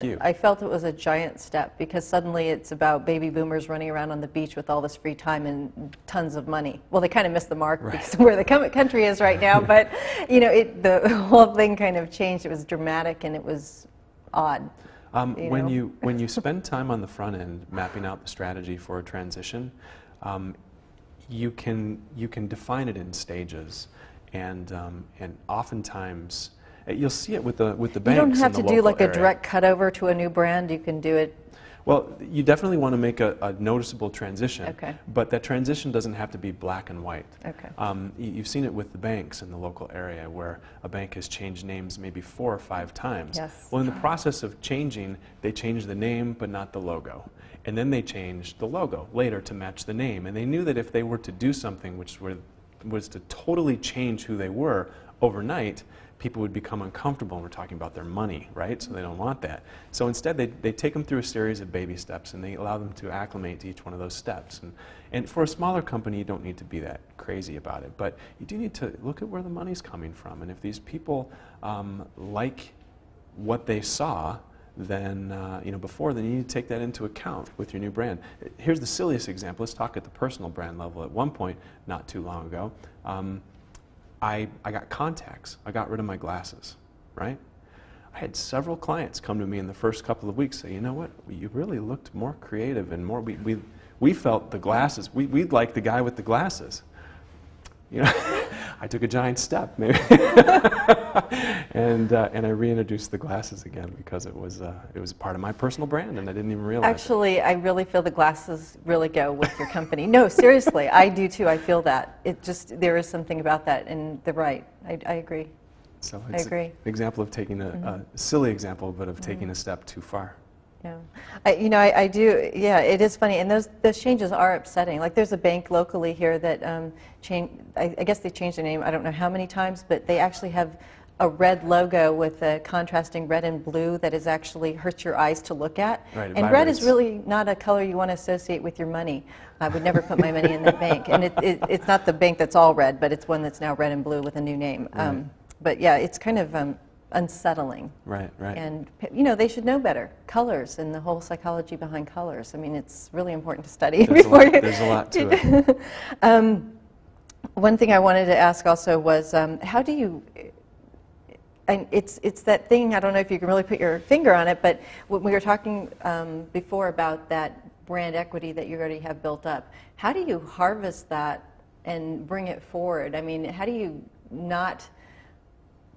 You. I felt it was a giant step because suddenly it's about baby boomers running around on the beach with all this free time and tons of money. Well, they kind of missed the mark because of where the country is right now, but you know, the whole thing kind of changed. It was dramatic and it was odd. When you spend time on the front end mapping out the strategy for a transition, you can define it in stages, and oftentimes. You'll see it with the banks. You don't have to do like area. a direct cutover to a new brand. You can do it. Well, you definitely want to make a noticeable transition. Okay. But that transition doesn't have to be black and white. Okay. You've seen it with the banks in the local area where a bank has changed names maybe 4 or 5 times. Yes. Well, in the process of changing, they changed the name but not the logo. And then they changed the logo later to match the name. And they knew that if they were to do something which was to totally change who they were overnight, people would become uncomfortable, and we're talking about their money, right? So they don't want that. So instead, they take them through a series of baby steps, and they allow them to acclimate to each one of those steps. And for a smaller company, you don't need to be that crazy about it, but you do need to look at where the money's coming from. And if these people like what they saw, then before, then you need to take that into account with your new brand. Here's the silliest example. Let's talk at the personal brand level. At one point, not too long ago, I got contacts. I got rid of my glasses, right? I had several clients come to me in the first couple of weeks say, you know what, you really looked more creative and more, we felt the glasses, we liked the guy with the glasses. You know, I took a giant step, maybe. and I reintroduced the glasses again because it was part of my personal brand and I didn't even realize Actually, I really feel the glasses really go with your company. No, seriously, I do too. I feel that. It just, there is something about that, and they're right. I agree. So I it's agree. an example of taking a silly example, but of taking a step too far. Yeah, I do. Yeah, it is funny, and those changes are upsetting. Like, there's a bank locally here that I guess they changed their name. I don't know how many times, but they actually have a red logo with a contrasting red and blue that is actually hurts your eyes to look at. Right, and red is really not a color you want to associate with your money. I would never put my money in that bank. And it's not the bank that's all red, but it's one that's now red and blue with a new name. Right. But yeah, it's kind of unsettling. Right, right. And, you know, they should know better. Colors and the whole psychology behind colors. I mean, it's really important to study before you... There's a lot to it. One thing I wanted to ask also was, how do you... And it's that thing, I don't know if you can really put your finger on it, but when we were talking before about that brand equity that you already have built up, how do you harvest that and bring it forward? I mean, how do you not...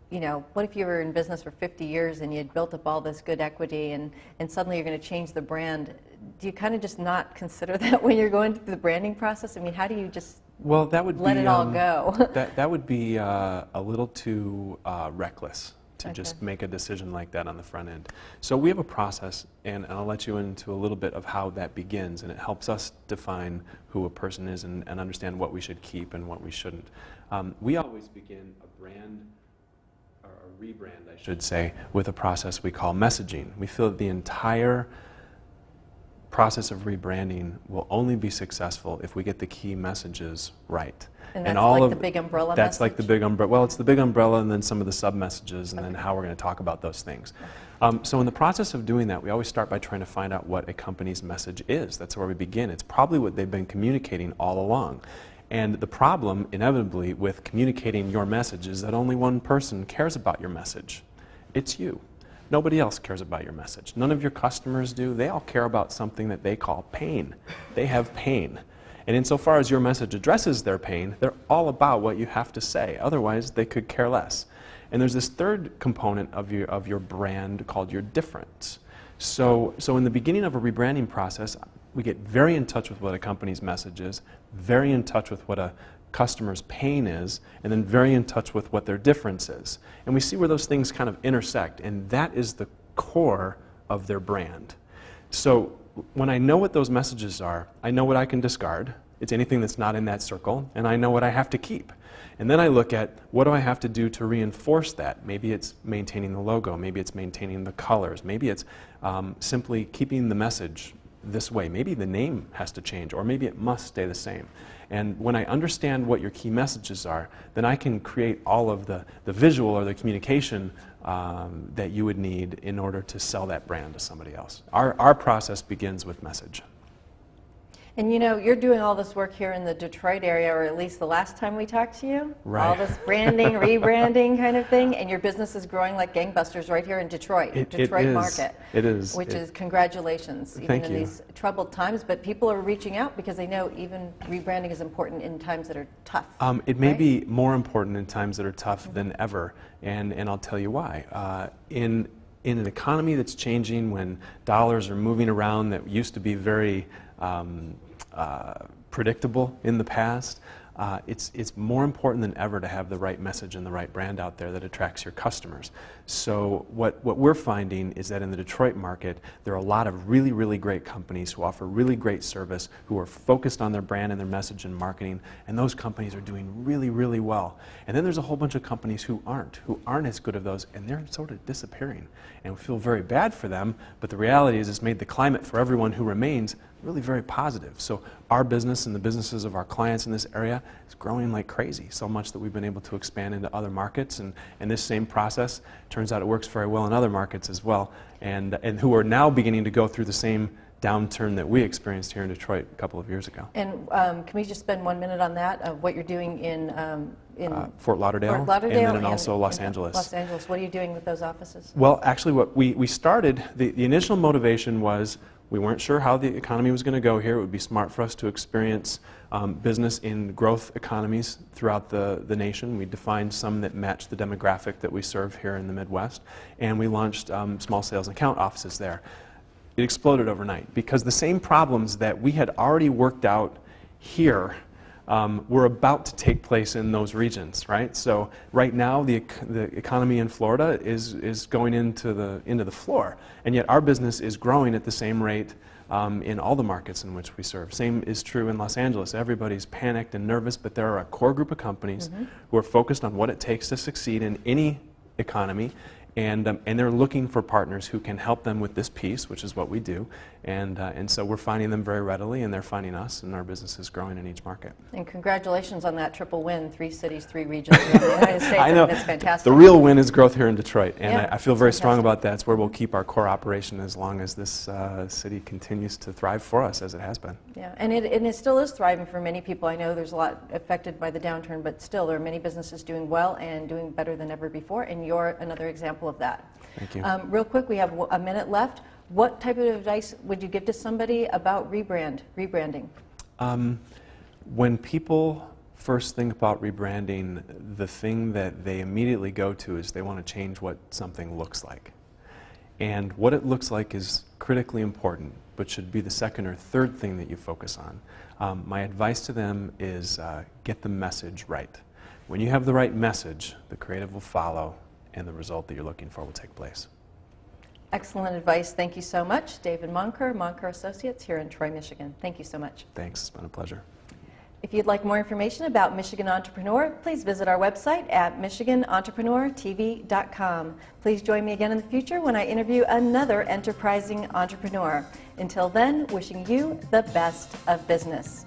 You know, what if you were in business for 50 years and you had built up all this good equity and suddenly you're going to change the brand? Do you kind of just not consider that when you're going through the branding process? I mean, how do you just let it all go? that would be a little too reckless to just make a decision like that on the front end. So we have a process, and I'll let you into a little bit of how that begins, and it helps us define who a person is and understand what we should keep and what we shouldn't. We always begin a brand, rebrand, I should say, with a process we call messaging. We feel that the entire process of rebranding will only be successful if we get the key messages right. And that's like the big umbrella That's message? like the big umbrella. Well, it's the big umbrella and then some of the sub-messages and then how we're going to talk about those things. So in the process of doing that, we always start by trying to find out what a company's message is. That's where we begin. It's probably what they've been communicating all along. And the problem, inevitably, with communicating your message is that only one person cares about your message. It's you. Nobody else cares about your message. None of your customers do. They all care about something that they call pain. They have pain. And insofar as your message addresses their pain, they're all about what you have to say. Otherwise, they could care less. And there's this third component of your brand called your difference. So in the beginning of a rebranding process, we get very in touch with what a company's message is, very in touch with what a customer's pain is, and then very in touch with what their difference is. And we see where those things kind of intersect, and that is the core of their brand. So when I know what those messages are, I know what I can discard. It's anything that's not in that circle, and I know what I have to keep. And then I look at what do I have to do to reinforce that. Maybe it's maintaining the logo, maybe it's maintaining the colors, maybe it's simply keeping the message this way. Maybe the name has to change, or maybe it must stay the same. And when I understand what your key messages are, then I can create all of the visual or the communication that you would need in order to sell that brand to somebody else. Our process begins with message. And you know, you're doing all this work here in the Detroit area, or at least the last time we talked to you. Right. All this branding, rebranding kind of thing, and your business is growing like gangbusters right here in Detroit, Detroit market. It is. Which is congratulations, even in these troubled times. But people are reaching out because they know even rebranding is important in times that are tough. It may be more important in times that are tough than ever, and I'll tell you why. In an economy that's changing, when dollars are moving around that used to be very predictable in the past, it's more important than ever to have the right message and the right brand out there that attracts your customers. So what we're finding is that in the Detroit market, there are a lot of really, really great companies who offer really great service, who are focused on their brand and their message and marketing, and those companies are doing really, really well. And then there's a whole bunch of companies who aren't as good at those, and they're sort of disappearing. And we feel very bad for them, but the reality is it's made the climate for everyone who remains really very positive. So our business and the businesses of our clients in this area is growing like crazy, so much that we've been able to expand into other markets, and this same process turns out it works very well in other markets as well, and who are now beginning to go through the same downturn that we experienced here in Detroit a couple of years ago. And can we just spend 1 minute on that, of what you're doing in Fort Lauderdale, and then also Los Angeles. Los Angeles. What are you doing with those offices? Well, actually, what we started, the initial motivation was we weren't sure how the economy was going to go here. It would be smart for us to experience business in growth economies throughout the nation. We defined some that matched the demographic that we serve here in the Midwest, and we launched small sales and account offices there. It exploded overnight because the same problems that we had already worked out here were about to take place in those regions, right? So right now the economy in Florida is going into the floor, and yet our business is growing at the same rate in all the markets in which we serve. Same is true in Los Angeles. Everybody's panicked and nervous, but there are a core group of companies who are focused on what it takes to succeed in any economy, and they're looking for partners who can help them with this piece, which is what we do, and so we're finding them very readily, and they're finding us, and our business is growing in each market. And congratulations on that triple win, 3 cities, 3 regions around the United States. I know. That's fantastic. The real win is growth here in Detroit, and yeah, I feel very strong about that. It's where we'll keep our core operation as long as this city continues to thrive for us, as it has been. Yeah, and it still is thriving for many people. I know there's a lot affected by the downturn, but still there are many businesses doing well and doing better than ever before, and you're another example of that. Thank you. Real quick, we have a minute left. What type of advice would you give to somebody about rebranding? When people first think about rebranding, the thing that they immediately go to is they want to change what something looks like. And what it looks like is critically important, but should be the second or third thing that you focus on. My advice to them is get the message right. When you have the right message, the creative will follow, and the result that you're looking for will take place. Excellent advice. Thank you so much. David Monker, Monker Associates here in Troy, Michigan. Thank you so much. Thanks. It's been a pleasure. If you'd like more information about Michigan Entrepreneur, please visit our website at michiganentrepreneurtv.com. Please join me again in the future when I interview another enterprising entrepreneur. Until then, wishing you the best of business.